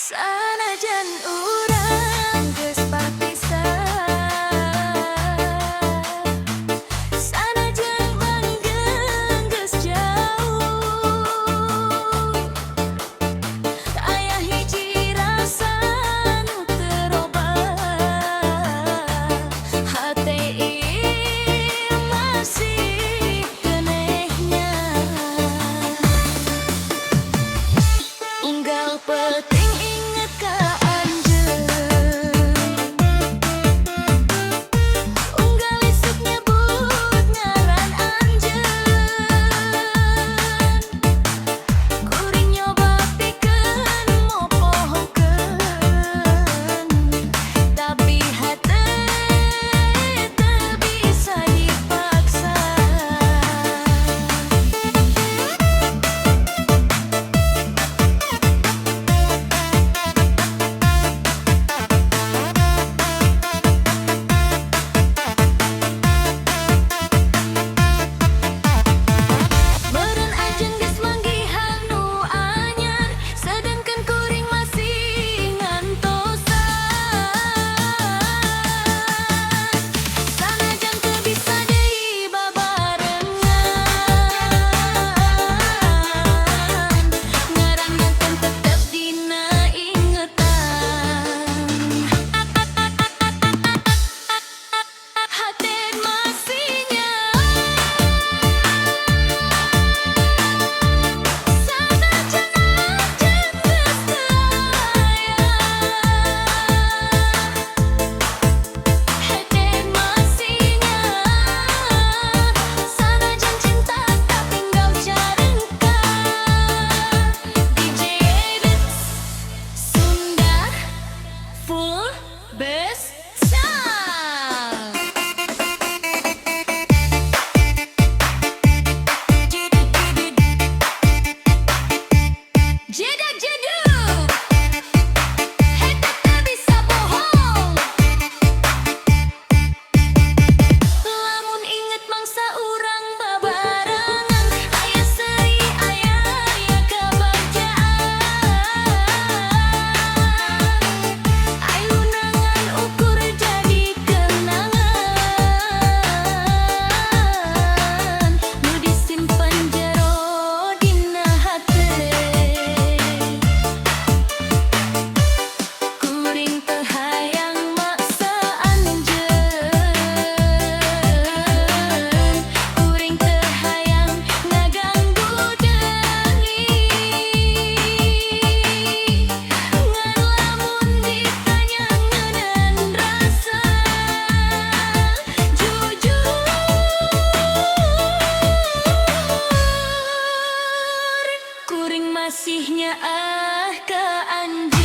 Sanajan urang geus papisah, sanajan langgeng geus jauh, aya hiji rasa nu teu robah, hate ieu masih kenehnya. Unggal penting inget ka anjeun, unggal isuk nyebut ngaran anjeun, kuring nyoba pikeun mopohokeun, tapi hate teu bisa dipaksa. Meureun anjeun geus manggihan nu anyar, sedengkeun kuring masih ngantosan. Sanajan teu bisa deui babarengan, ngarangakeun tetep dina ingetan. Hate masih sanajan anjeun geus teu aya, hate masih sanajan cinta tapi engkau carengka. DJ Beats Sunda Full Bass Sound. Jedak jeduk, hate teu bisa bohong. Lamun inget mangsa urang babarengan, aya seui aya kebagjaan. Ayeunangan ukur jadi kenangan, nu disimpen jero dina hate. Kuring teu hayang maksa anjeun, kuring teu hayang ngaganggu deui. Ngan lamun ditanya ngeuneun rasa, jujur kuring masih nyaah ka anjeun.